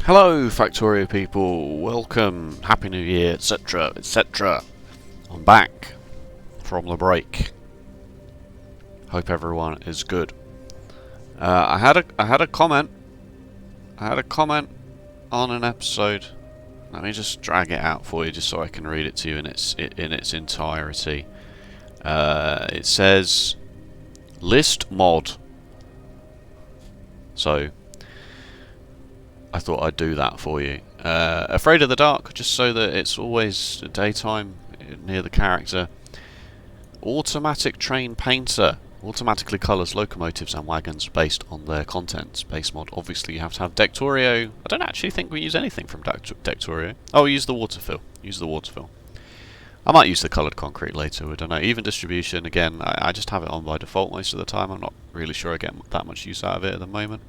Hello, Factorio people. Welcome. Happy New Year, etc., etc. I'm back from the break. Hope everyone is good. I had a comment. I had a comment on an episode. Let me just drag it out for you, just so I can read it to you in its entirety. It says list mod. So I thought I'd do that for you. Afraid of the dark, just so that it's always daytime near the character. Automatic train painter automatically colours locomotives and wagons based on their contents. Base mod, obviously you have to have Dectorio. I don't actually think we use anything from Dectorio. Oh, we use the water fill. Use the water fill. I might use the coloured concrete later, I don't know. Even distribution, again, I just have it on by default most of the time. I'm not really sure I get that much use out of it at the moment.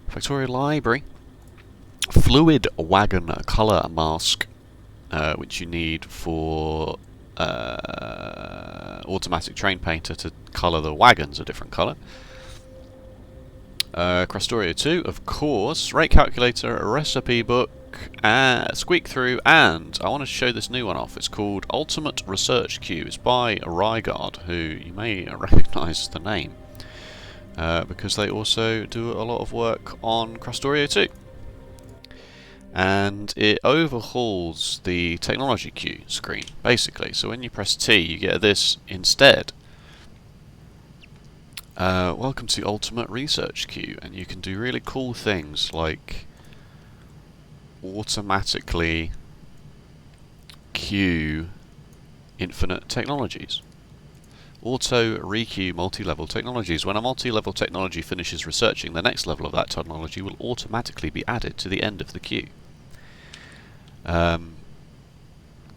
Factorio Library. Fluid wagon colour mask, which you need for automatic train painter to colour the wagons a different colour. Krastorio 2, of course. Rate calculator, a recipe book, squeak through, and I want to show this new one off. It's called Ultimate Research Queue. It's by Rygard, who you may recognise the name, because they also do a lot of work on Krastorio 2. And it overhauls the technology queue screen, basically. So when you press T, you get this instead. Welcome to Ultimate Research Queue, and you can do really cool things like automatically queue infinite technologies. Auto requeue multi-level technologies. When a multi-level technology finishes researching, the next level of that technology will automatically be added to the end of the queue.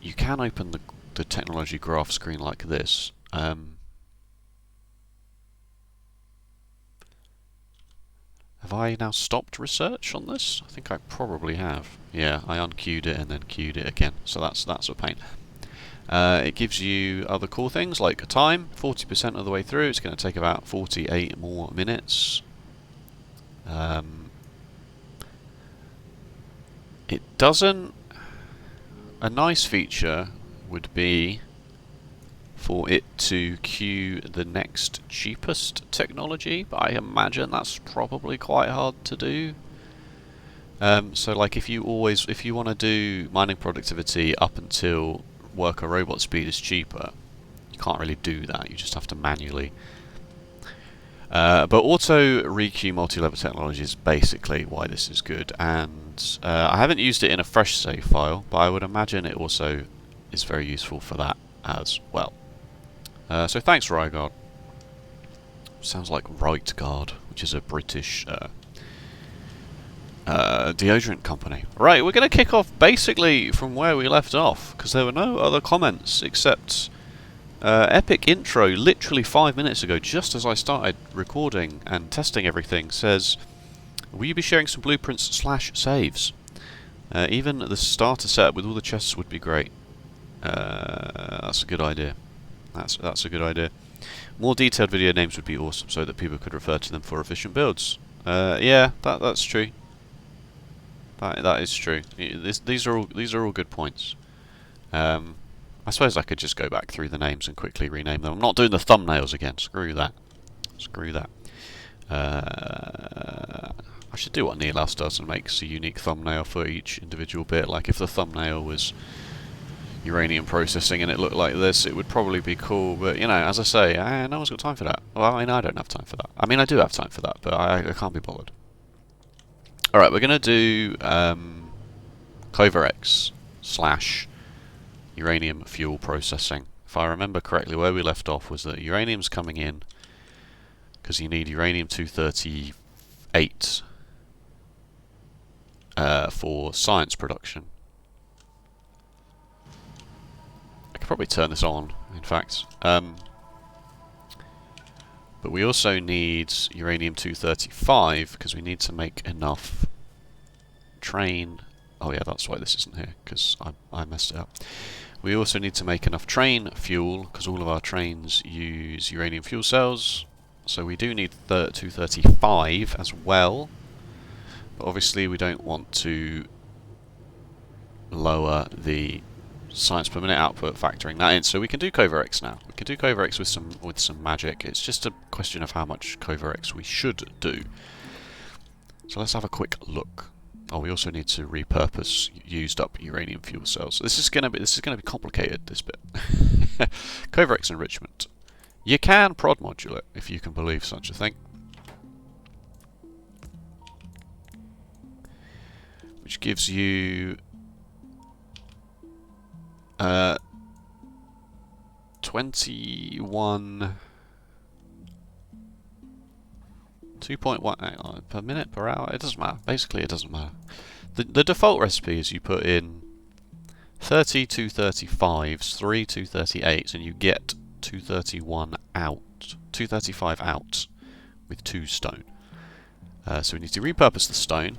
You can open the technology graph screen like this. Have I now stopped research on this? I think I probably have. Yeah, I unqueued it and then queued it again, so that's a pain. It gives you other cool things like a time, 40% of the way through. It's going to take about 48 more minutes. It doesn't... A nice feature would be for it to queue the next cheapest technology, but I imagine that's probably quite hard to do. So like if you want to do mining productivity up until worker robot speed is cheaper, you can't really do that. You just have to manually. But auto requeue multi-level technology is basically why this is good, and I haven't used it in a fresh save file, but I would imagine it also is very useful for that as well. So thanks, Rygard. Sounds like Right Guard, which is a British deodorant company. Right, we're going to kick off basically from where we left off, because there were no other comments except epic intro literally 5 minutes ago, just as I started recording and testing everything, says, will you be sharing some blueprints / saves? Even the starter setup with all the chests would be great. That's a good idea. That's a good idea. More detailed video names would be awesome, so that people could refer to them for efficient builds. Yeah, that's true. That is true. These are all good points. I suppose I could just go back through the names and quickly rename them. I'm not doing the thumbnails again. Screw that. Screw that. I should do what Neelas does and makes a unique thumbnail for each individual bit. Like if the thumbnail was uranium processing and it looked like this, it would probably be cool. But, you know, as I say, no one's got time for that. Well, I mean, I don't have time for that. I mean, I do have time for that, but I can't be bothered. Alright, we're going to do Kovarex / uranium fuel processing. If I remember correctly, where we left off was that uranium's coming in because you need uranium-238 for science production. I could probably turn this on, in fact. But we also need uranium-235 because we need to make enough train... Oh yeah, that's why this isn't here, because I messed it up. We also need to make enough train fuel, because all of our trains use uranium fuel cells. So we do need 235 as well. But obviously we don't want to lower the science per minute output factoring that in. So we can do Kovarex now. We can do Kovarex with some magic. It's just a question of how much Kovarex we should do. So let's have a quick look. Oh, we also need to repurpose used up uranium fuel cells. This is gonna be complicated, this bit. Kovarex enrichment. You can prod module it, if you can believe such a thing. Which gives you 21 2.1 per minute, per hour. It doesn't matter. Basically, it doesn't matter. The default recipe is you put in 30 235s, 3 238s, and you get 231 out, 235 out with 2 stone. So we need to repurpose the stone,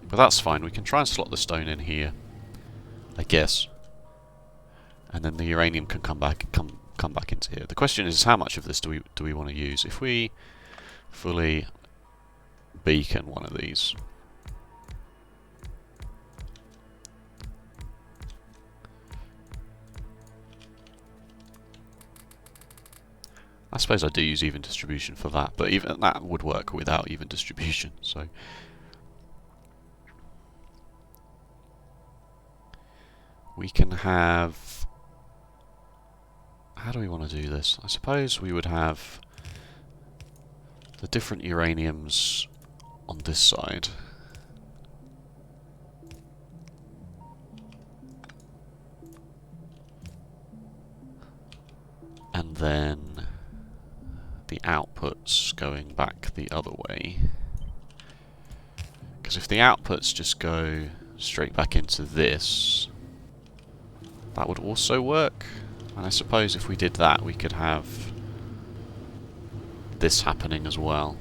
but that's fine. We can try and slot the stone in here, I guess, and then the uranium can come back into here. The question is, how much of this do we want to use? If we fully beacon one of these, I suppose I do use even distribution for that, but even that would work without even distribution. So we can have, how do we want to do this? I suppose we would have the different uraniums on this side. And then the outputs going back the other way. Because if the outputs just go straight back into this, that would also work. And I suppose if we did that, we could have this happening as well.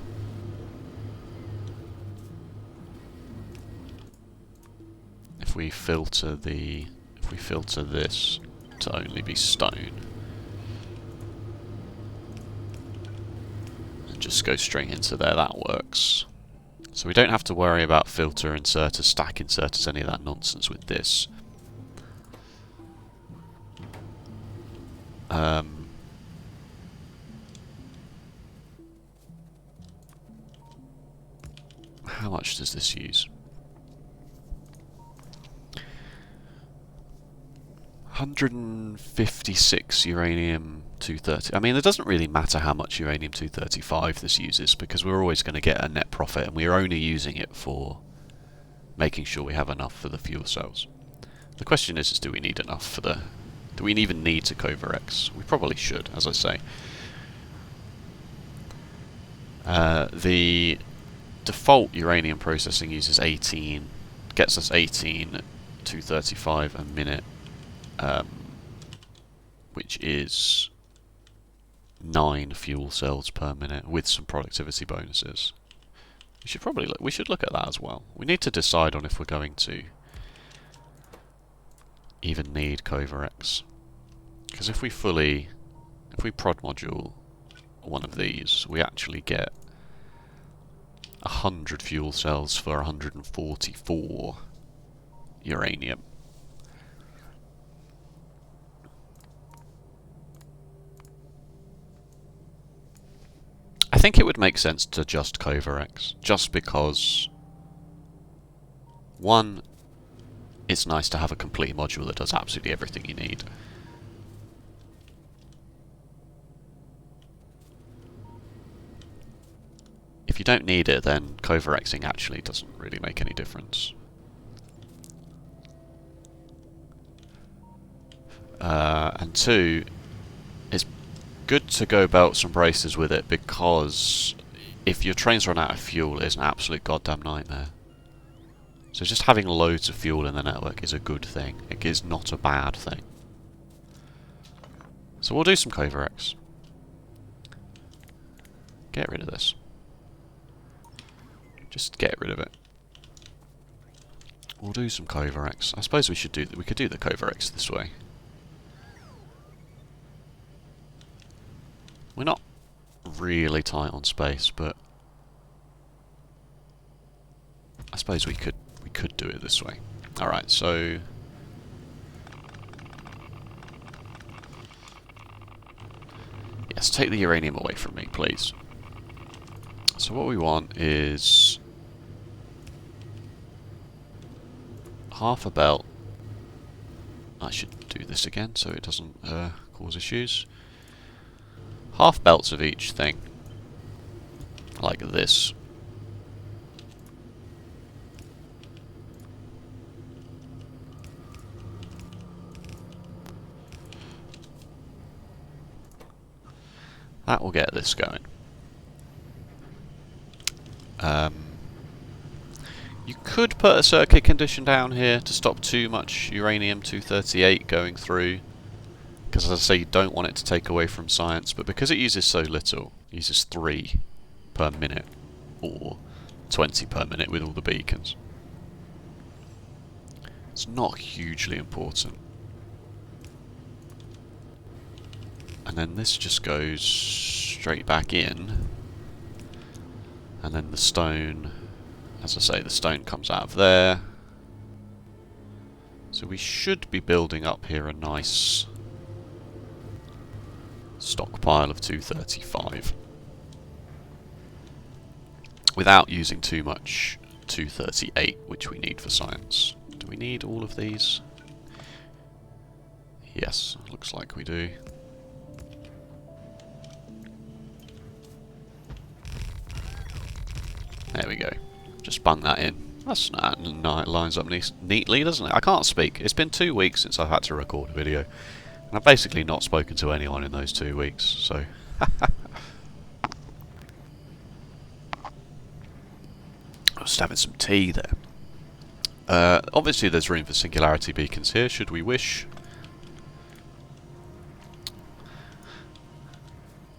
If we filter this to only be stone, and just go straight into there, that works. So we don't have to worry about filter inserters, stack inserters, any of that nonsense with this. How much does this use? 156 uranium-230. I mean, it doesn't really matter how much uranium-235 this uses, because we're always going to get a net profit, and we're only using it for making sure we have enough for the fuel cells. The question is do we need enough for the... do we even need to Kovarex? We probably should, as I say. The default uranium processing uses 18, gets us 18 235 a minute, which is 9 fuel cells per minute with some productivity bonuses. We should look at that as well. We need to decide on if we're going to even need Kovarex. Because if we prod module one of these, we actually get 100 fuel cells for 144 uranium. I think it would make sense to just Kovarex, just because, one, it's nice to have a complete module that does absolutely everything you need. If you don't need it, then Kovarexing actually doesn't really make any difference. And two, it's good to go belts and braces with it, because if your trains run out of fuel, it's an absolute goddamn nightmare. So just having loads of fuel in the network is a good thing. It is not a bad thing. So we'll do some Kovarex. Get rid of this. Just get rid of it. We'll do some Kovarex. I suppose we could do the Kovarex this way. We're not really tight on space, but I suppose we could do it this way. Alright, so yes, take the uranium away from me, please. So what we want is half a belt. I should do this again so it doesn't cause issues. Half belts of each thing, like this. That will get this going. You could put a circuit condition down here to stop too much uranium-238 going through, because as I say, you don't want it to take away from science, but because it uses so little, it uses 3 per minute, or 20 per minute with all the beacons. It's not hugely important. And then this just goes straight back in, and then the stone, as I say, the stone comes out of there. So we should be building up here a nice stockpile of 235 without using too much 238, which we need for science. Do we need all of these? Yes, looks like we do. There we go. Just bung that in. That's not, it lines up neatly, doesn't it? I can't speak. It's been 2 weeks since I've had to record a video. And I've basically not spoken to anyone in those 2 weeks, so... I was having some tea there. Obviously there's room for singularity beacons here, should we wish.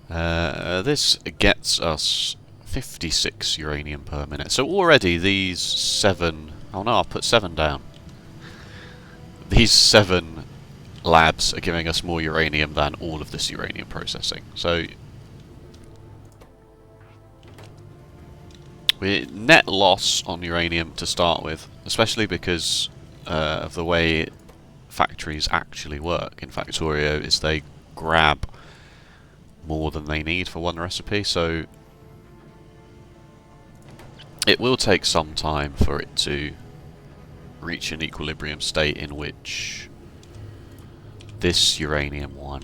This gets us 56 uranium per minute. So already these 7... Oh no, I'll put 7 down. These 7 labs are giving us more uranium than all of this uranium processing. So we're net loss on uranium to start with, especially because of the way factories actually work in Factorio, is they grab more than they need for one recipe, so it will take some time for it to reach an equilibrium state in which this uranium one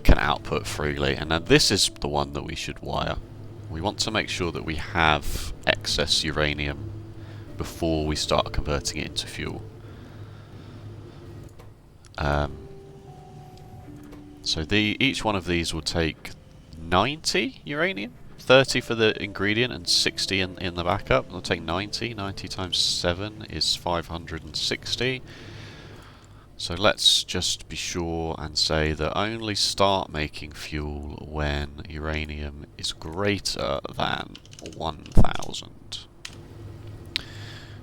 can output freely. And now this is the one that we should wire. We want to make sure that we have excess uranium before we start converting it into fuel. So each one of these will take 90 uranium, 30 for the ingredient and 60 in the backup. It'll take 90. 90 times 7 is 560. So let's just be sure and say that only start making fuel when uranium is greater than 1000.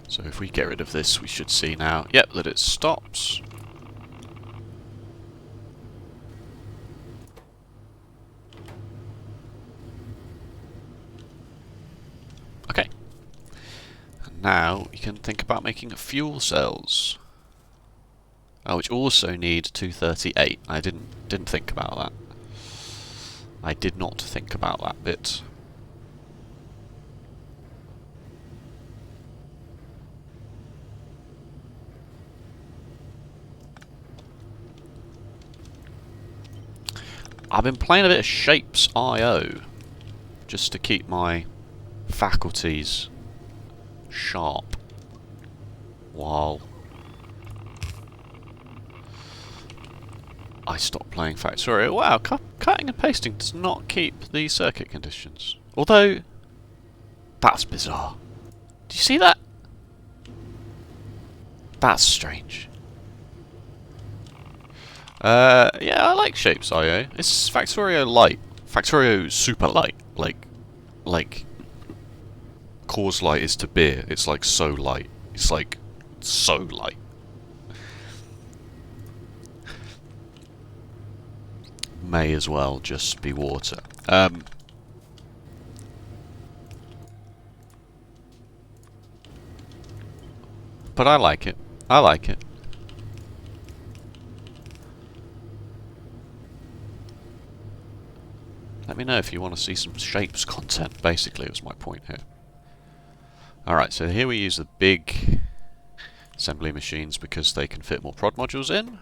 So if we get rid of this, we should see now, yep, that it stops. Okay. And now you can think about making fuel cells, which also need 238. I didn't think about that. I did not think about that bit. I've been playing a bit of Shapes IO just to keep my faculties sharp while I stop playing Factorio. Wow, cutting and pasting does not keep the circuit conditions. Although, that's bizarre. Do you see that? That's strange. Yeah, I like Shapes IO. It's Factorio light. Factorio super light. Like Coors Light is to beer. It's like so light. It's like so light. May as well just be water. But I like it. I like it. Let me know if you want to see some shapes content, basically, was my point here. Alright, so here we use the big assembly machines because they can fit more prod modules in.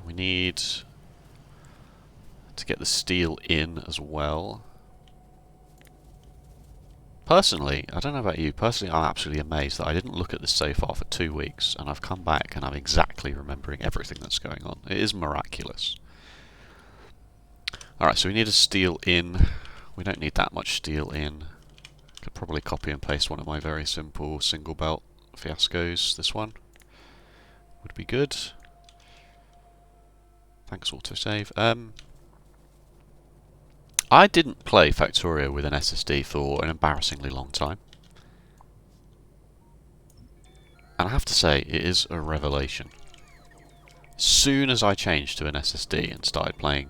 We need to get the steel in as well. Personally, I don't know about you, personally I'm absolutely amazed that I didn't look at this so far for 2 weeks and I've come back and I'm exactly remembering everything that's going on. It is miraculous. Alright, so we need a steel in. We don't need that much steel in. Could probably copy and paste one of my very simple single belt fiascos. This one would be good. Thanks, autosave. I didn't play Factorio with an SSD for an embarrassingly long time. And I have to say, it is a revelation. As soon as I changed to an SSD and started playing...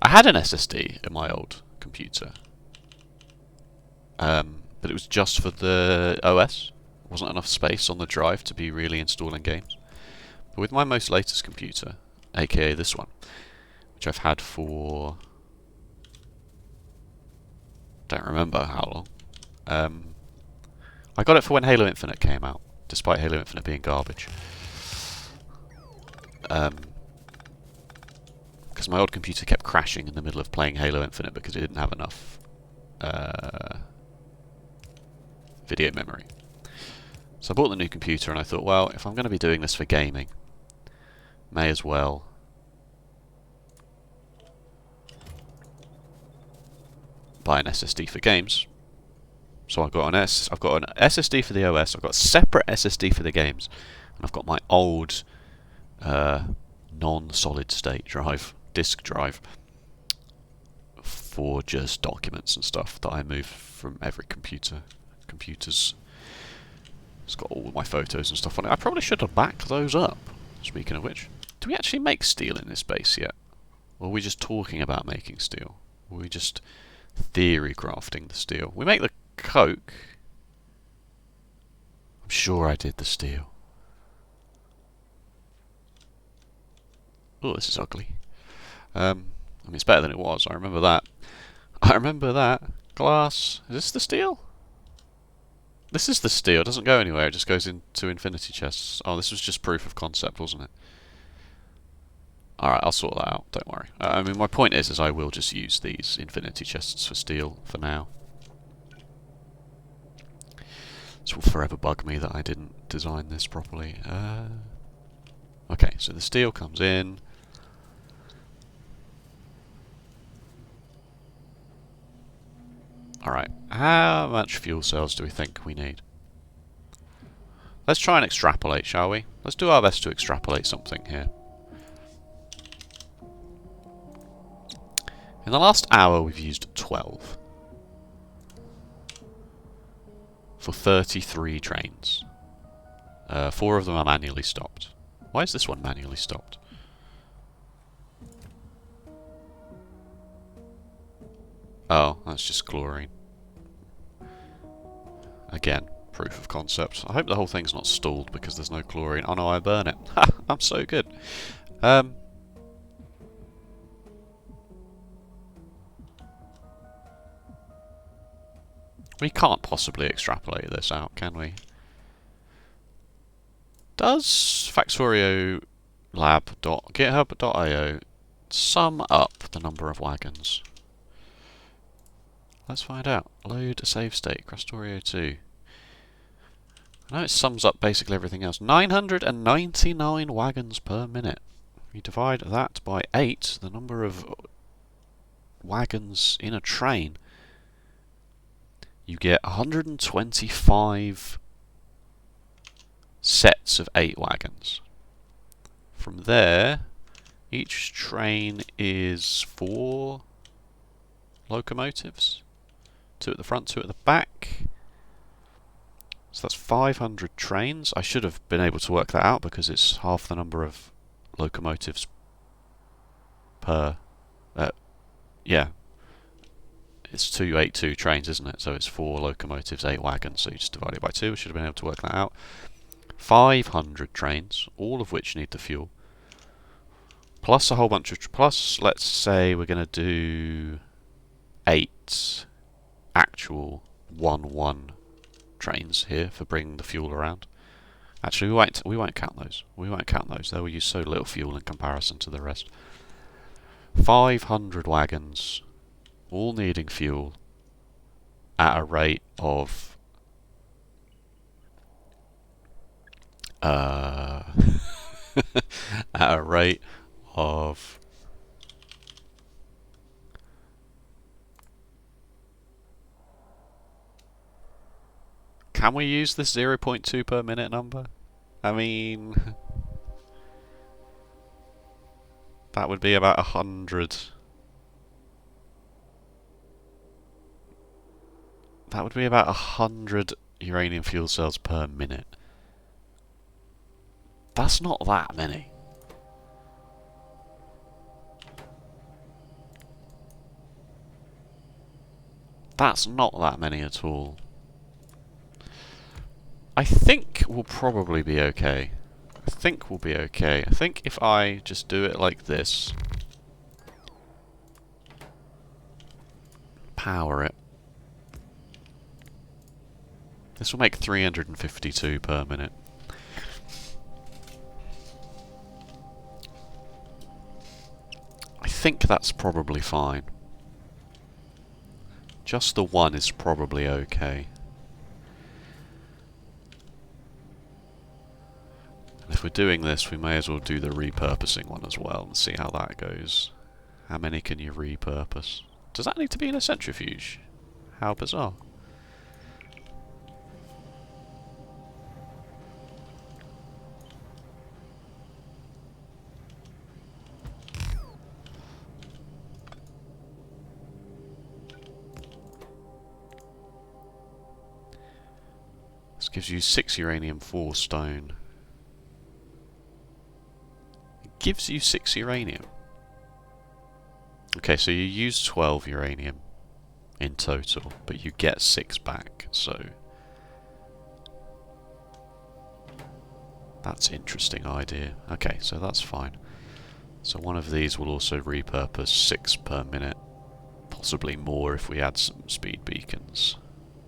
I had an SSD in my old computer. But it was just for the OS. There wasn't enough space on the drive to be really installing games. But with my most latest computer, aka this one, which I've had for... don't remember how long. I got it for when Halo Infinite came out, despite Halo Infinite being garbage. Because my old computer kept crashing in the middle of playing Halo Infinite because it didn't have enough video memory. So I bought the new computer and I thought, well, if I'm going to be doing this for gaming, may as well buy an SSD for games. So I've got an SSD for the OS, I've got a separate SSD for the games, and I've got my old non-solid state drive, disk drive, for just documents and stuff that I move from every computer. Computers. It's got all my photos and stuff on it. I probably should have backed those up, speaking of which. Do we actually make steel in this base yet? Or are we just talking about making steel? Or are we just theory crafting the steel? We make the coke. I'm sure I did the steel. Oh, this is ugly. I mean, it's better than it was. I remember that. I remember that. Glass. Is this the steel? This is the steel. It doesn't go anywhere. It just goes into infinity chests. Oh, this was just proof of concept, wasn't it? Alright, I'll sort that out. Don't worry. I mean, my point is I will just use these infinity chests for steel for now. This will forever bug me that I didn't design this properly. Okay, so the steel comes in. Alright, how much fuel cells do we think we need? Let's try and extrapolate, shall we? Let's do our best to extrapolate something here. In the last hour we've used 12. For 33 trains. 4 of them are manually stopped. Why is this one manually stopped? Oh, that's just chlorine. Again, proof of concept. I hope the whole thing's not stalled because there's no chlorine. Oh no, I burn it. Ha! I'm so good. We can't possibly extrapolate this out, can we? Does Factorio lab.github.io sum up the number of wagons? Let's find out. Load a save state, Krastorio 2. I know it sums up basically everything else. 999 wagons per minute. If you divide that by 8, the number of wagons in a train, you get 125 sets of 8 wagons. From there, each train is 4 locomotives. 2 at the front, 2 at the back. So that's 500 trains. I should have been able to work that out because it's half the number of locomotives per... yeah. It's 282 trains, isn't it? So it's 4 locomotives, 8 wagons. So you just divide it by 2. We should have been able to work that out. 500 trains, all of which need the fuel. Plus a whole bunch of... Plus, let's say we're going to do 8 actual 1-1 trains here for bringing the fuel around. Actually, we won't count those. We won't count those. They will use so little fuel in comparison to the rest. 500 wagons, all needing fuel at a rate of at a rate of can we use this 0.2 per minute number? I mean, that would be about 100. That would be about 100 uranium fuel cells per minute. That's not that many. That's not that many at all. I think we'll probably be okay. I think we'll be okay. I think if I just do it like this, power it, this will make 352 per minute. I think that's probably fine. Just the one is probably okay. And if we're doing this, we may as well do the repurposing one as well and see how that goes. How many can you repurpose? Does that need to be in a centrifuge? How bizarre. This gives you 6 uranium, 4 stone. It gives you 6 uranium. Okay, so you use 12 uranium in total, but you get 6 back, so that's an interesting idea. Okay, so that's fine. So one of these will also repurpose 6 per minute, possibly more if we add some speed beacons.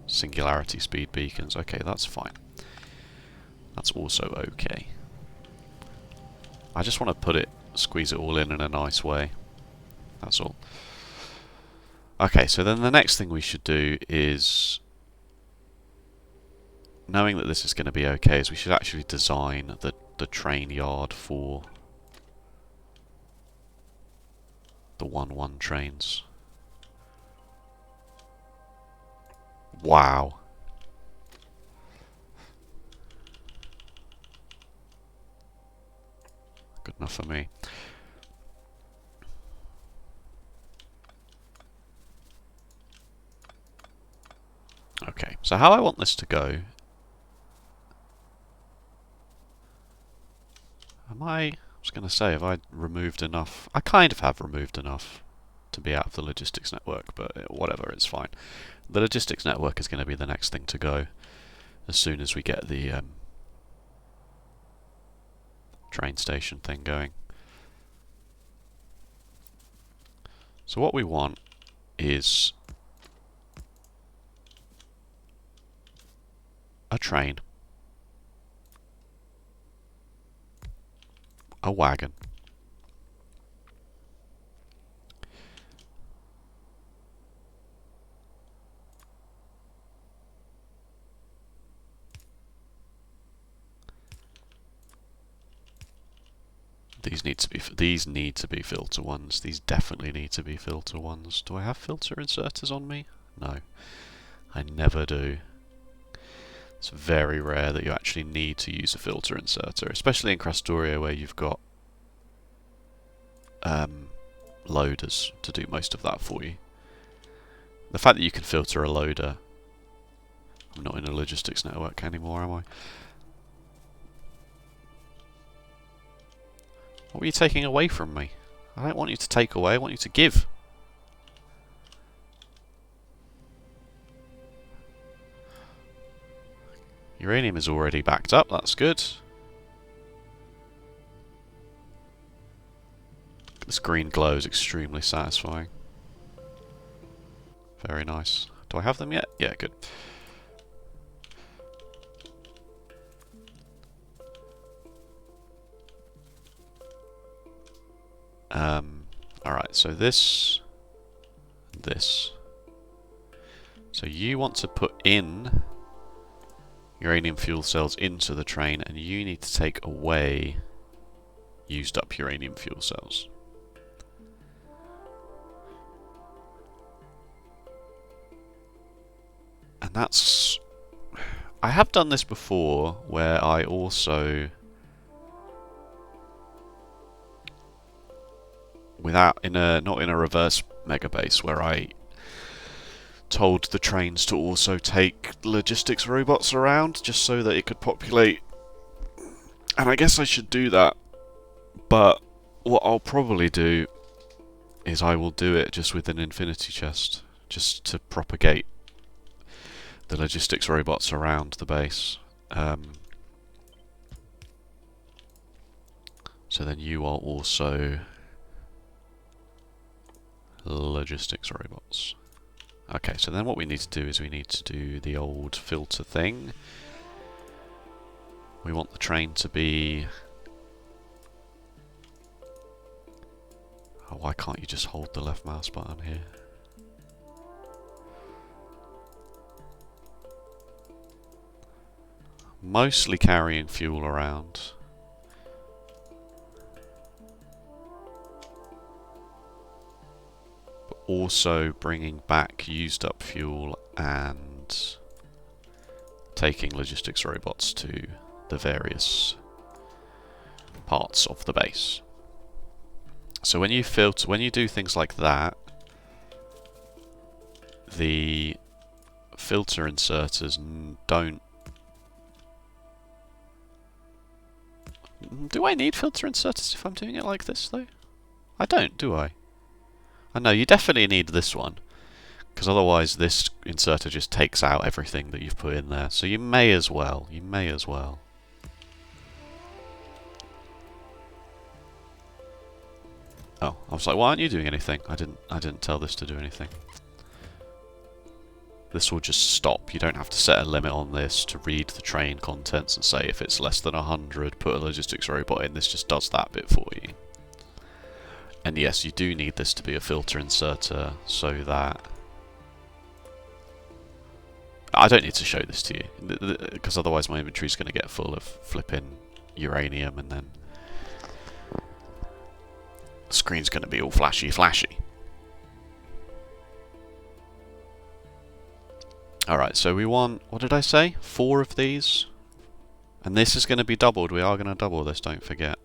Singularity speed beacons. Okay, that's fine. That's also okay. I just want to squeeze it all in a nice way. That's all. Okay, so then the next thing we should do is, knowing that this is going to be okay, is we should actually design the train yard for the 1-1 trains. Wow. Good enough for me. Okay, so how I want this to go... I was going to say, have I removed enough? I kind of have removed enough to be out of the logistics network, but whatever, it's fine. The logistics network is going to be the next thing to go as soon as we get the train station thing going. So what we want is a train, a wagon, these need to be filter ones. These definitely need to be filter ones. Do I have filter inserters on me? No, I never do. It's very rare that you actually need to use a filter inserter, especially in Krastorio where you've got loaders to do most of that for you. The fact that you can filter a loader... I'm not in a logistics network anymore, am I? What were you taking away from me? I don't want you to take away, I want you to give. Uranium is already backed up, that's good. This green glow is extremely satisfying. Very nice. Do I have them yet? Yeah, good. Alright, so this... So you want to put in uranium fuel cells into the train, and you need to take away used up uranium fuel cells. And that's... I have done this before, where I also... not in a reverse mega base, where I told the trains to also take logistics robots around, just so that it could populate. And I guess I should do that, but what I'll probably do is I will do it just with an infinity chest, just to propagate the logistics robots around the base. So then you are also logistics robots. Okay, so then what we need to do is we need to do the old filter thing. We want the train to be... Oh, why can't you just hold the left mouse button here? Mostly carrying fuel around. But also bringing back used up fuel and taking logistics robots to the various parts of the base. So when you filter, when you do things like that, the filter inserters don't... Do I need filter inserters if I'm doing it like this, though? I don't, do I? I know, you definitely need this one, because otherwise this inserter just takes out everything that you've put in there. So you may as well. You may as well. Oh, I was like, why aren't you doing anything? I didn't tell this to do anything. This will just stop. You don't have to set a limit on this to read the train contents and say if it's less than 100, put a logistics robot in. This just does that bit for you. And yes, you do need this to be a filter inserter so that... I don't need to show this to you, because otherwise my inventory is going to get full of flipping uranium, and then the screen's going to be all flashy. Alright, so we want, what did I say? 4 of these? And this is going to be doubled. We are going to double this, don't forget.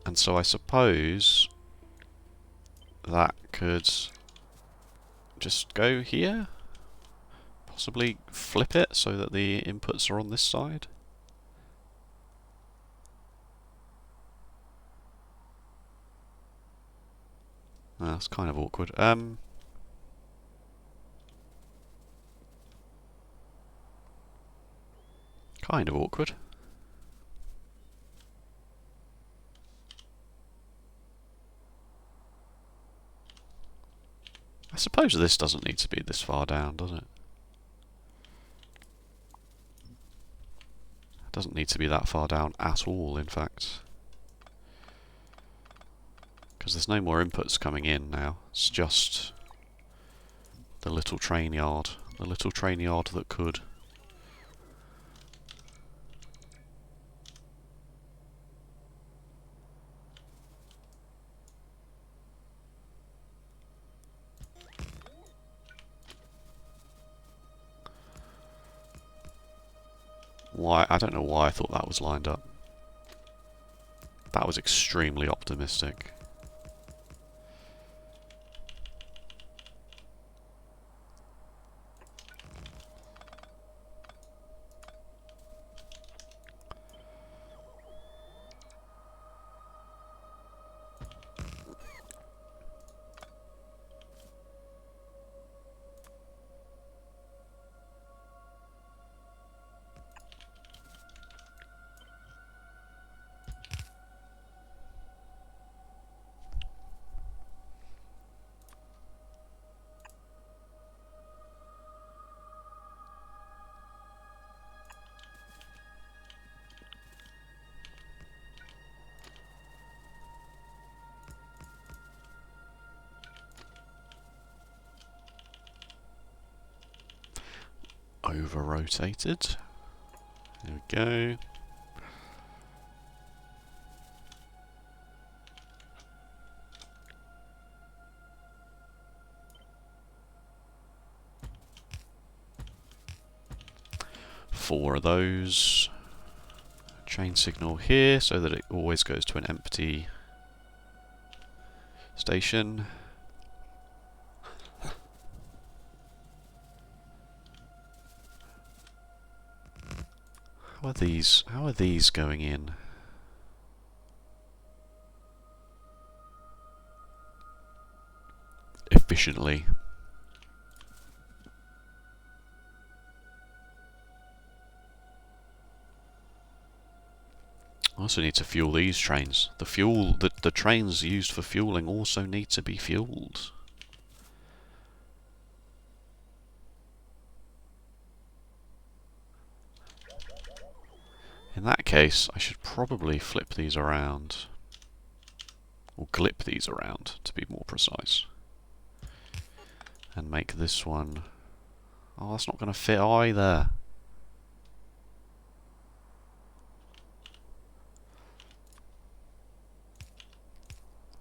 And so I suppose that could just go here? Possibly flip it so that the inputs are on this side? That's kind of awkward. Kind of awkward. I suppose this doesn't need to be this far down, does it? It doesn't need to be that far down at all, in fact. Because there's no more inputs coming in now. It's just the little train yard. The little train yard that could. Why? I don't know why I thought that was lined up. That was extremely optimistic. over-rotated. There we go. Four of those. Train signal here so that it always goes to an empty station. How are these going in? Efficiently. I also need to fuel these trains. The trains used for fueling also need to be fueled. In that case, I should probably flip these around. Or clip these around, to be more precise. And make this one... Oh, that's not going to fit either.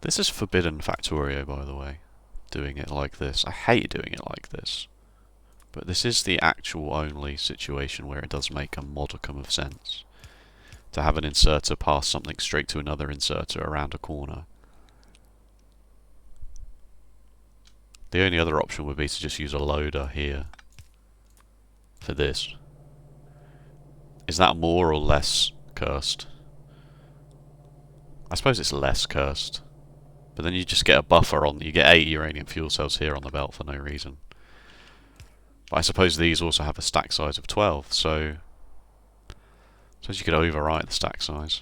This is forbidden Factorio, by the way. Doing it like this. I hate doing it like this. But this is the actual only situation where it does make a modicum of sense. To have an inserter pass something straight to another inserter around a corner. The only other option would be to just use a loader here. For this. Is that more or less cursed? I suppose it's less cursed. But then you just get a buffer on... You get 8 uranium fuel cells here on the belt for no reason. But I suppose these also have a stack size of 12, so... I suppose you could overwrite the stack size.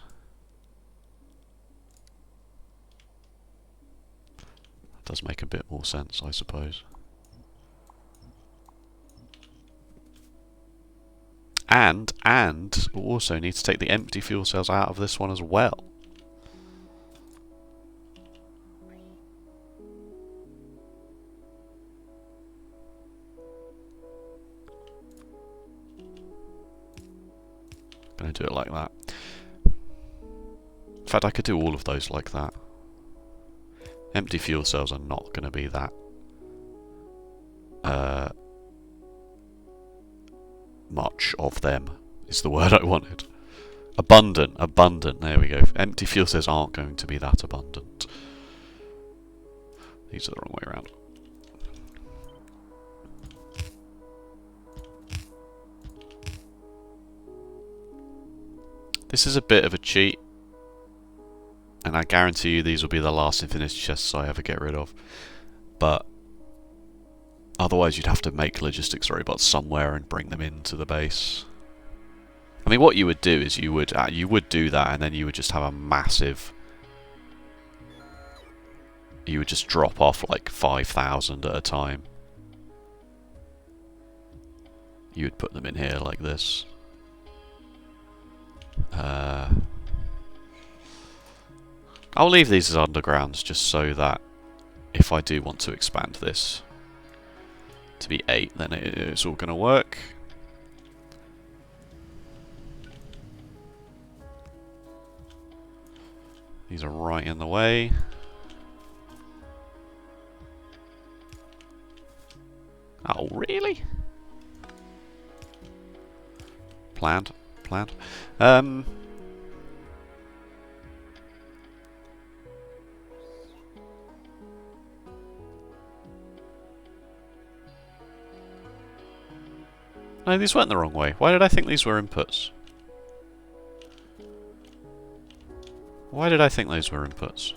That does make a bit more sense, I suppose. And we'll also need to take the empty fuel cells out of this one as well. Gonna do it like that. In fact, I could do all of those like that. Empty fuel cells are not going to be that much of them, is the word I wanted. Abundant, there we go. Empty fuel cells aren't going to be that abundant. These are the wrong way around. This is a bit of a cheat, and I guarantee you these will be the last infinity chests I ever get rid of. But otherwise you'd have to make logistics robots somewhere and bring them into the base. I mean, what you would do is you would do that, and then you would just have a massive... You would just drop off like 5,000 at a time. You would put them in here like this. I'll leave these as undergrounds just so that if I do want to expand this to be 8, then it's all going to work. These are right in the way. Oh, really? Planned. No, these weren't the wrong way. Why did I think these were inputs? Why did I think those were inputs?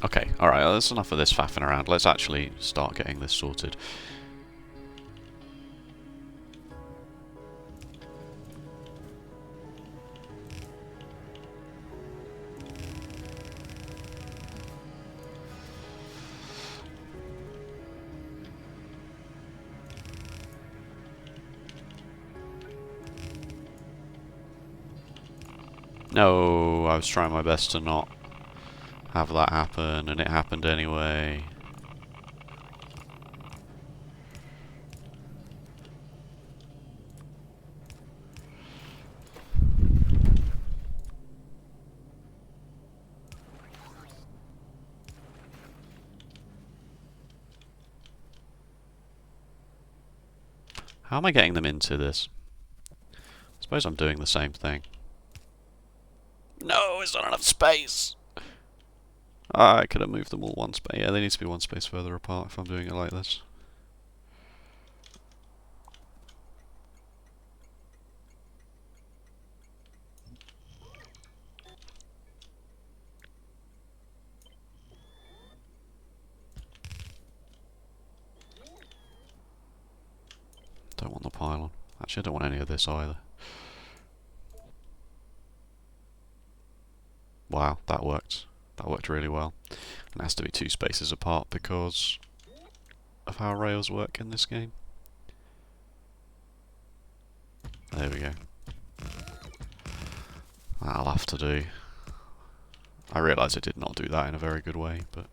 Okay, alright, that's enough of this faffing around. Let's actually start getting this sorted. No, I was trying my best to not have that happen, and it happened anyway. How am I getting them into this? I suppose I'm doing the same thing. No, it's not enough space! Ah, I could have moved them all one space. Yeah, they need to be one space further apart if I'm doing it like this. Don't want the pylon. Actually, I don't want any of this either. Wow, that worked. That worked really well. And it has to be 2 spaces apart because of how rails work in this game. There we go. That'll have to do. I realise I did not do that in a very good way, but...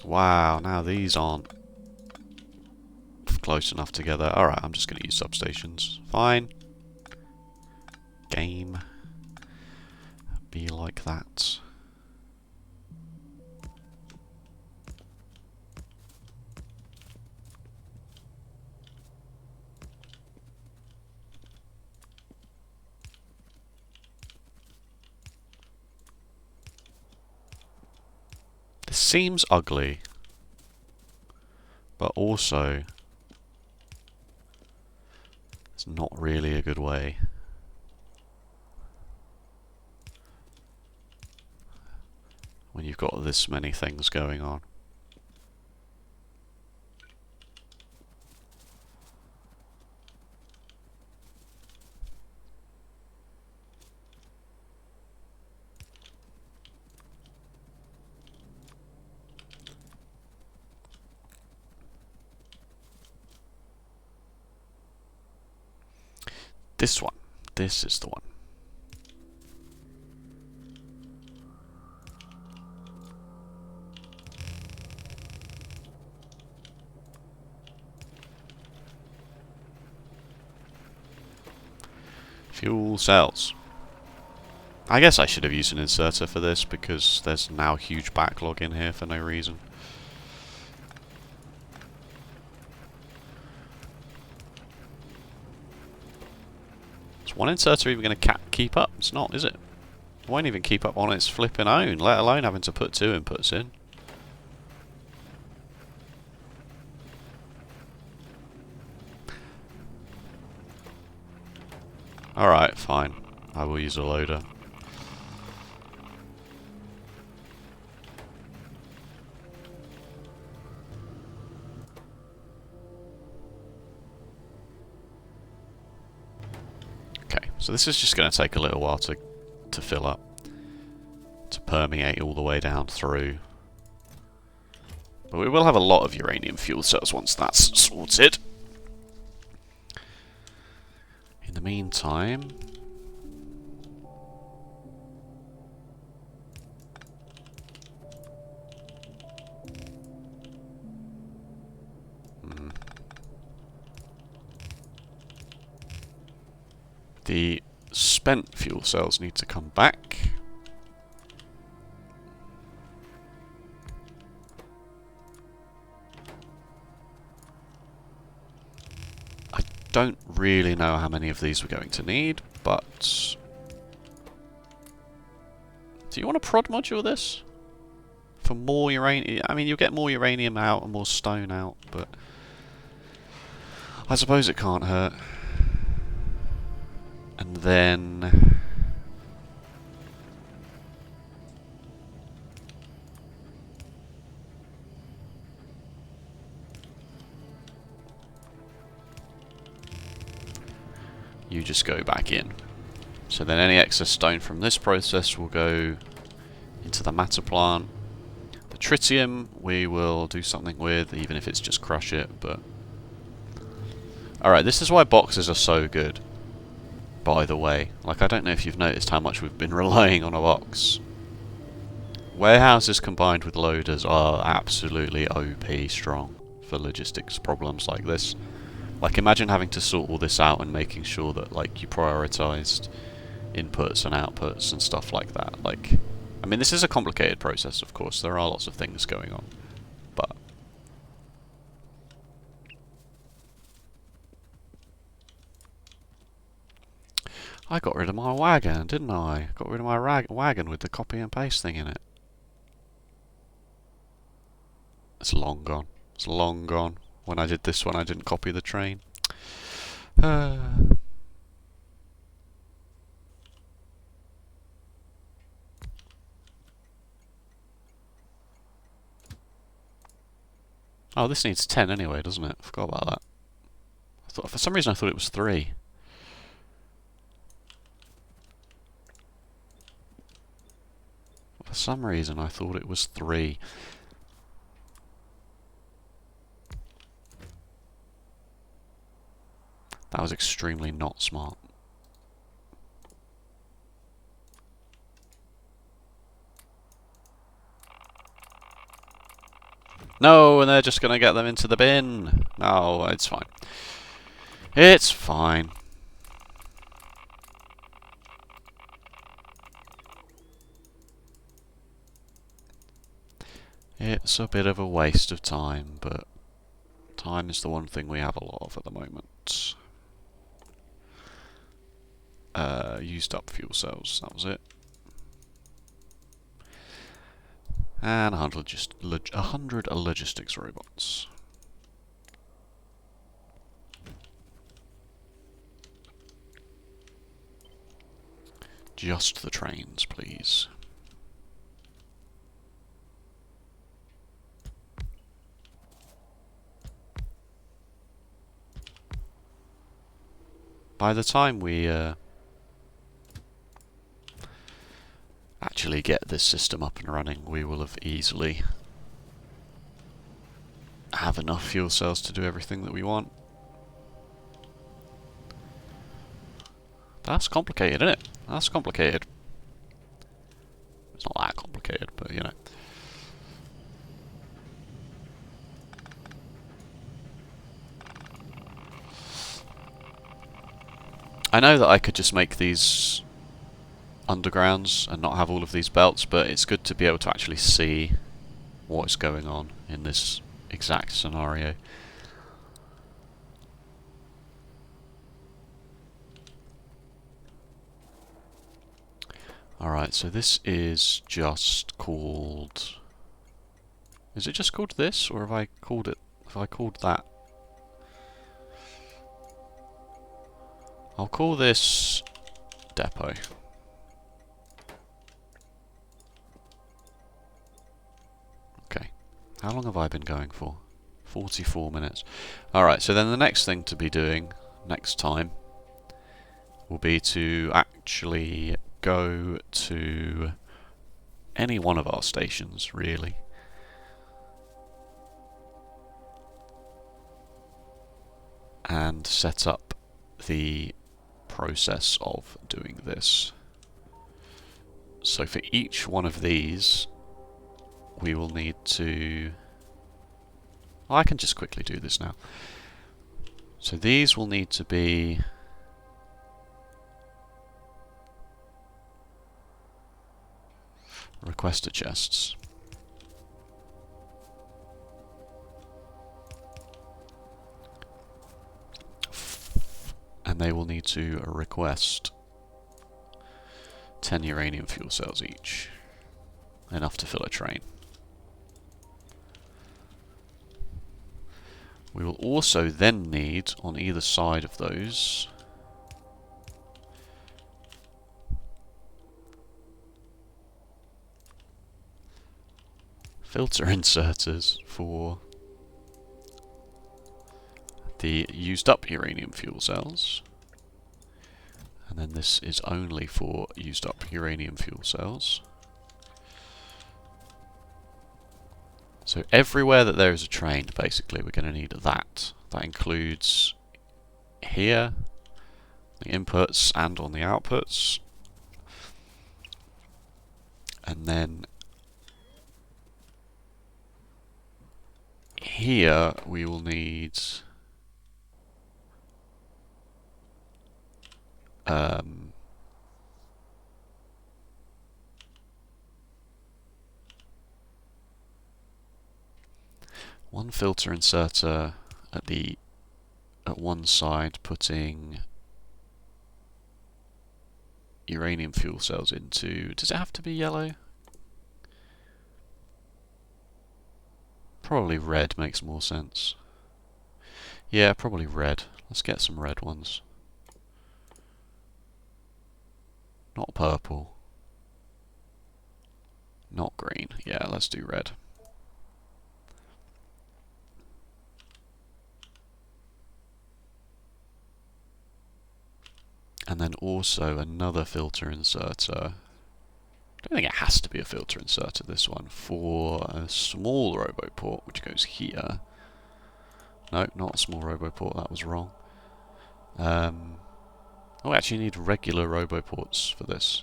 Wow, now these aren't close enough together. Alright, I'm just going to use substations. Fine. Game. Be like that. This seems ugly, but also it's not really a good way. When you've got this many things going on. This one. This is the one. Fuel cells. I guess I should have used an inserter for this because there's now a huge backlog in here for no reason. Is one inserter even going to keep up? It's not, is it? It won't even keep up on its flipping own, let alone having to put 2 inputs in. Alright, fine. I will use a loader. Okay, so this is just going to take a little while to fill up. To permeate all the way down through. But we will have a lot of uranium fuel cells once that's sorted. In the meantime... the spent fuel cells need to come back. I don't really know how many of these we're going to need, but... Do you want a prod module this? For more uranium? I mean, you'll get more uranium out and more stone out, but... I suppose it can't hurt. And then... you just go back in. So then any excess stone from this process will go into the matter plant. The tritium we will do something with, even if it's just crush it, but... Alright, this is why boxes are so good, by the way. Like, I don't know if you've noticed how much we've been relying on a box. Warehouses combined with loaders are absolutely OP strong for logistics problems like this. Like, imagine having to sort all this out and making sure that, like, you prioritized inputs and outputs and stuff like that. Like, I mean, this is a complicated process, of course. There are lots of things going on, but... I got rid of my wagon, didn't I? Got rid of my wagon with the copy and paste thing in it. It's long gone. It's long gone. When I did this one, I didn't copy the train. Oh, this needs 10 anyway, doesn't it? I forgot about that. For some reason I thought it was 3. For some reason I thought it was 3. That was extremely not smart. No, and they're just going to get them into the bin. No, it's fine. It's fine. It's a bit of a waste of time, but time is the one thing we have a lot of at the moment. Used up fuel cells, that was it. And 100 logistics robots. Just the trains, please. By the time we actually get this system up and running, we will have easily have enough fuel cells to do everything that we want. That's complicated, isn't it? That's complicated. It's not that complicated, but you know. I know that I could just make these undergrounds and not have all of these belts, but it's good to be able to actually see what is going on in this exact scenario. Alright, so this is just called... Is it just called this, or have I called it... Have I called that? I'll call this depot. Okay. How long have I been going for? 44 minutes. Alright, so then the next thing to be doing next time will be to actually go to any one of our stations, really. And set up the process of doing this. So for each one of these, we will need to... I can just quickly do this now. So these will need to be... requester chests. And they will need to request 10 uranium fuel cells each. Enough to fill a train. We will also then need, on either side of those, filter inserters for the used up uranium fuel cells. And And then this is only for used up uranium fuel cells. So everywhere that there is a train, basically, we're going to need that. That includes here, the inputs and on the outputs. And then here we will need one filter inserter at one side, putting uranium fuel cells into. Does it have to be yellow? Probably red makes more sense. Yeah, probably red. Let's get some red ones. Not purple. Not green. Yeah, let's do red. And then also another filter inserter. I don't think it has to be a filter inserter, this one, for a small roboport, which goes here. No, not a small roboport, that was wrong. Oh, we actually need regular roboports for this.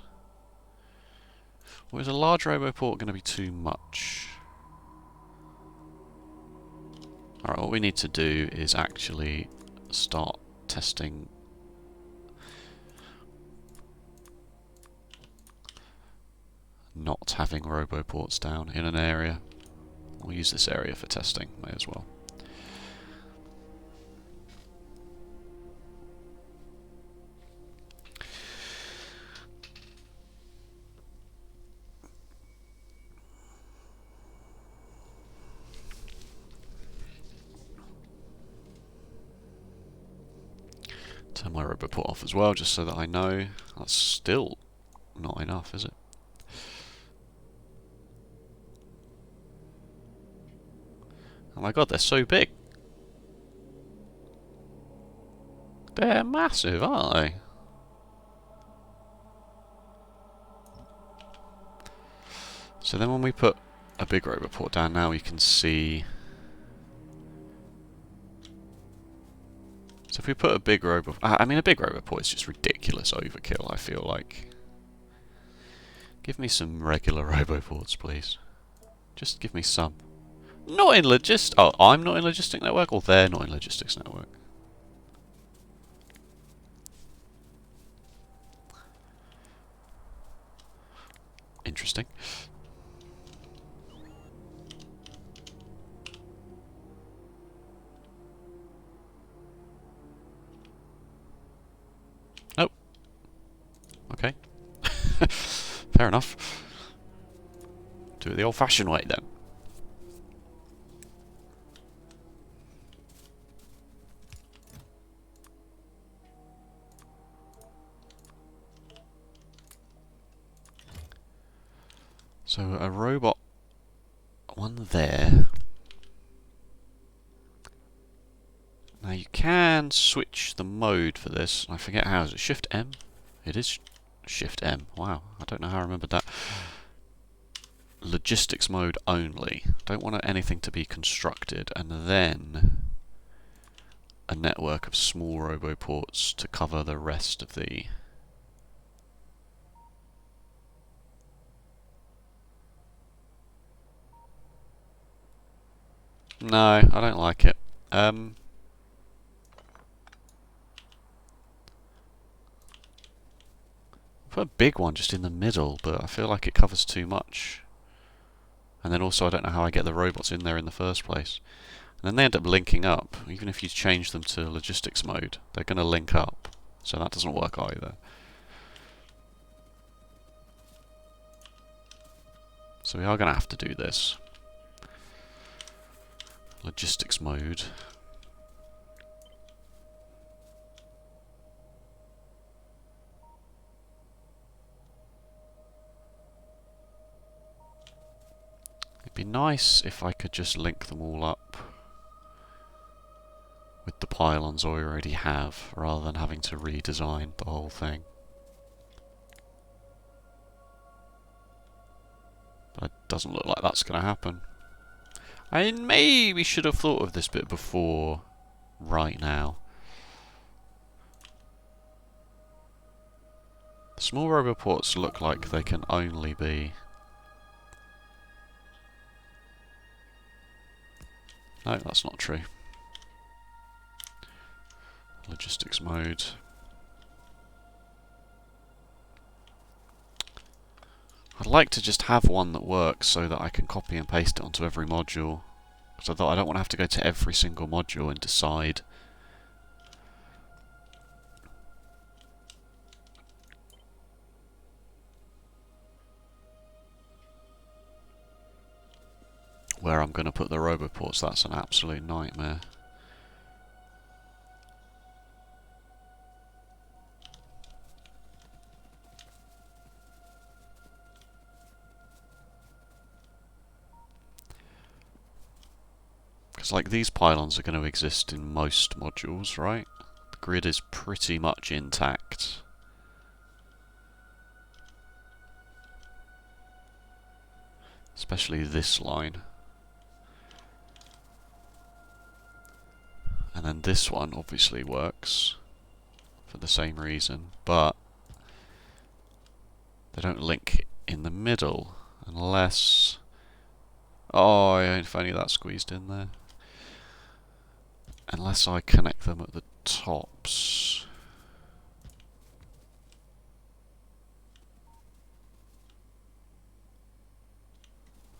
Or is a large roboport going to be too much? Alright, what we need to do is actually start testing not having roboports down in an area. We'll use this area for testing, may as well. Turn my roboport off as well, just so that I know. That's still not enough, is it? Oh my god, they're so big. They're massive, aren't they? So then when we put a big roboport down now, you can see. So if we put a big roboport, I mean a big roboport is just ridiculous overkill, I feel like. Give me some regular roboports, please. Just give me some. Not in logistics. Oh, I'm not in logistic network, or they're not in logistics network. Interesting. Oh. Okay. Fair enough. Do it the old-fashioned way then. So a robot, one there. Now you can switch the mode for this. I forget how. Is it Shift M? It is Shift M. Wow, I don't know how I remembered that. Logistics mode only. Don't want anything to be constructed, and then a network of small roboports to cover the rest of the. No, I don't like it. Put a big one just in the middle, but I feel like it covers too much. And then also I don't know how I get the robots in there in the first place. And then they end up linking up. Even if you change them to logistics mode, they're going to link up. So that doesn't work either. So we are going to have to do this. Logistics mode. It'd be nice if I could just link them all up with the pylons I already have, rather than having to redesign the whole thing. But it doesn't look like that's going to happen. I maybe should have thought of this bit before right now. Small roboports look like they can only be... No, that's not true. Logistics mode. I'd like to just have one that works so that I can copy and paste it onto every module. Because I thought I don't want to have to go to every single module and decide. Where I'm going to put the roboports. That's an absolute nightmare. Because like these pylons are going to exist in most modules, right? The grid is pretty much intact. Especially this line. And then this one obviously works for the same reason, but they don't link in the middle unless... Oh, if only that squeezed in there. Unless I connect them at the tops.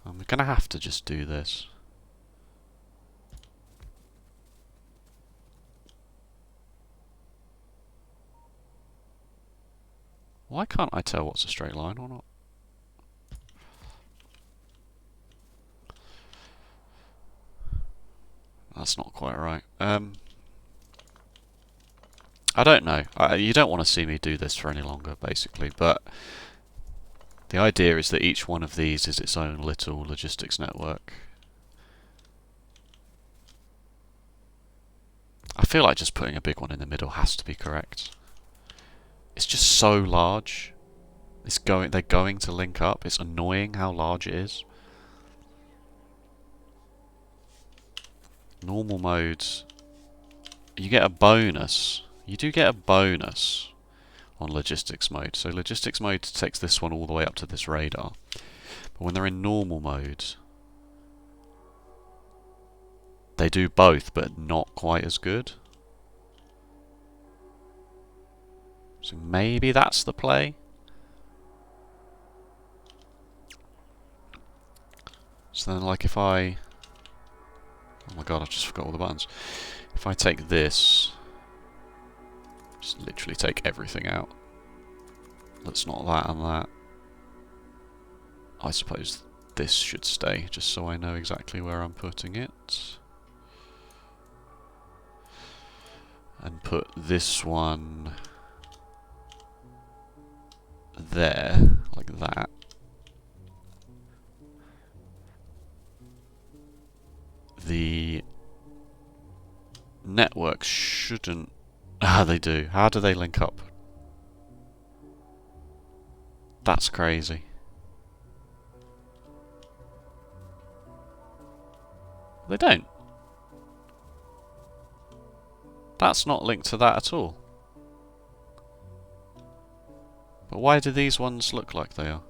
I'm going to have to just do this. Why can't I tell what's a straight line or not? That's not quite right. I don't know. You don't want to see me do this for any longer, basically, but the idea is that each one of these is its own little logistics network. I feel like just putting a big one in the middle has to be correct. It's just so large. They're going to link up. It's annoying how large it is. Normal modes, you get a bonus. You do get a bonus on logistics mode. So logistics mode takes this one all the way up to this radar. But when they're in normal mode, they do both, but not quite as good. So maybe that's the play. So then, like, if I... Oh my god, I just forgot all the buttons. If I take this... Just literally take everything out. That's not that and that. I suppose this should stay, just so I know exactly where I'm putting it. And put this one... there, like that. The networks shouldn't... Ah, they do. How do they link up? That's crazy. They don't. That's not linked to that at all. But why do these ones look like they are?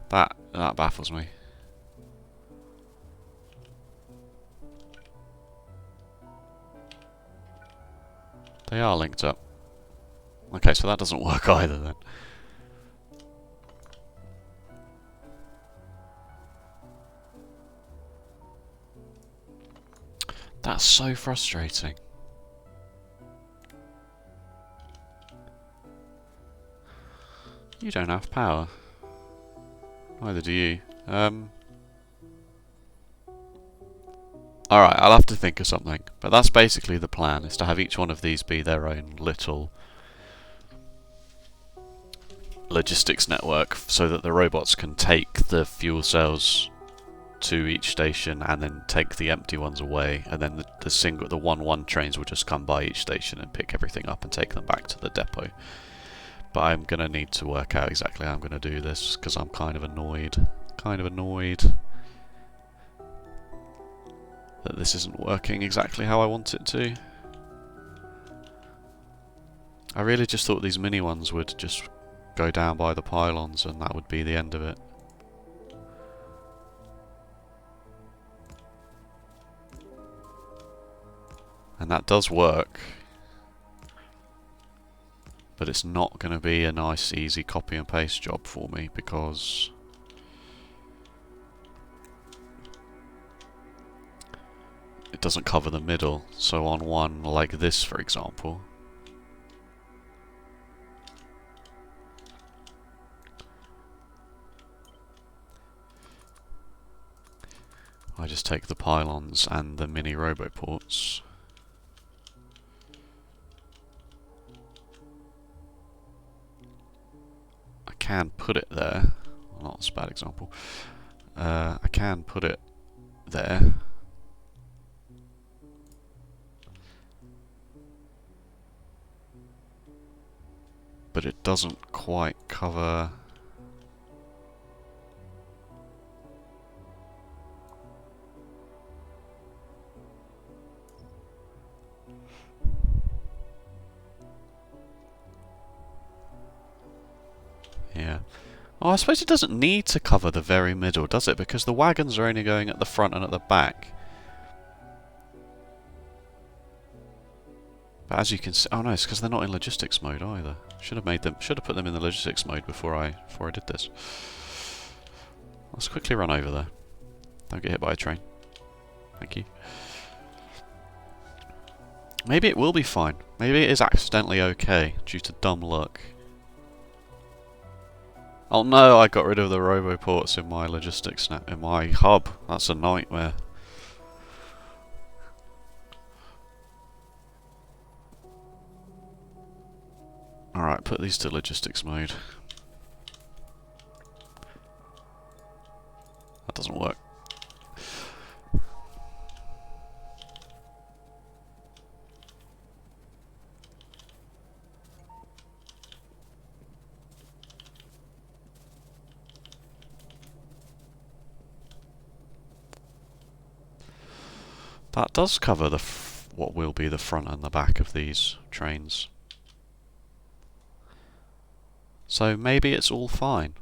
That baffles me. They are linked up. Okay, so that doesn't work either then. That's so frustrating. You don't have power. Neither do you. Alright, I'll have to think of something. But that's basically the plan, is to have each one of these be their own little logistics network so that the robots can take the fuel cells to each station and then take the empty ones away, and then the 1-1 trains will just come by each station and pick everything up and take them back to the depot. But I'm going to need to work out exactly how I'm going to do this, because I'm kind of annoyed that this isn't working exactly how I want it to. I really just thought these mini ones would just go down by the pylons and that would be the end of it. And that does work, but it's not going to be a nice easy copy and paste job for me, because it doesn't cover the middle. So on one like this, for example, I just take the pylons and the mini roboports. I can put it there. Well, not a bad example. I can put it there. But it doesn't quite cover. Yeah. Oh, I suppose it doesn't need to cover the very middle, does it? Because the wagons are only going at the front and at the back. But as you can see, oh no, it's because they're not in logistics mode either. Should have put them in the logistics mode before I did this. Let's quickly run over there. Don't get hit by a train. Thank you. Maybe it will be fine. Maybe it is accidentally okay due to dumb luck. Oh no, I got rid of the roboports in my logistics in my hub. That's a nightmare. Alright, put these to logistics mode. That doesn't work. That does cover the what will be the front and the back of these trains. So maybe it's all fine.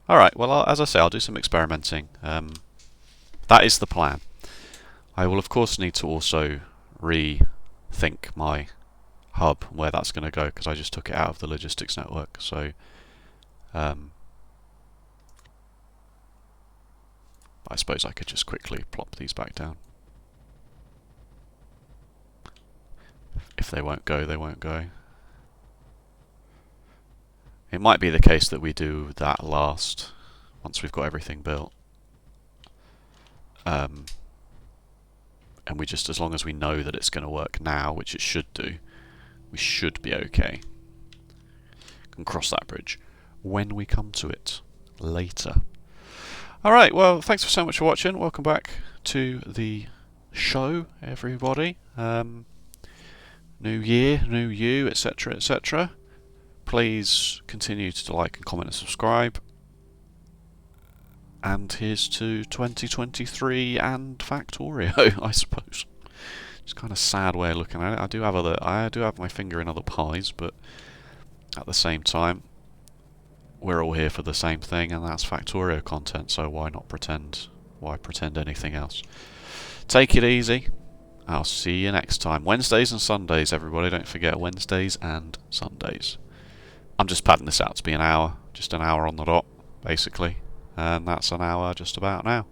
Alright, well, as I say, I'll do some experimenting. That is the plan. I will, of course, need to also rethink my hub, where that's going to go, because I just took it out of the logistics network. So, I suppose I could just quickly plop these back down. If they won't go, they won't go. It might be the case that we do that last, once we've got everything built. And we just, as long as we know that it's going to work now, which it should do, we should be okay. Can cross that bridge when we come to it later. Alright, well, thanks so much for watching. Welcome back to the show, everybody. New year, new you, etc., etc. Please continue to like and comment and subscribe. And here's to 2023 and Factorio, I suppose. It's kind of sad way of looking at it. I do have my finger in other pies, but at the same time, we're all here for the same thing, and that's Factorio content. So why not pretend? Why pretend anything else? Take it easy. I'll see you next time. Wednesdays and Sundays, everybody. Don't forget Wednesdays and Sundays. I'm just padding this out to be an hour, just an hour on the dot, basically. And that's an hour just about now.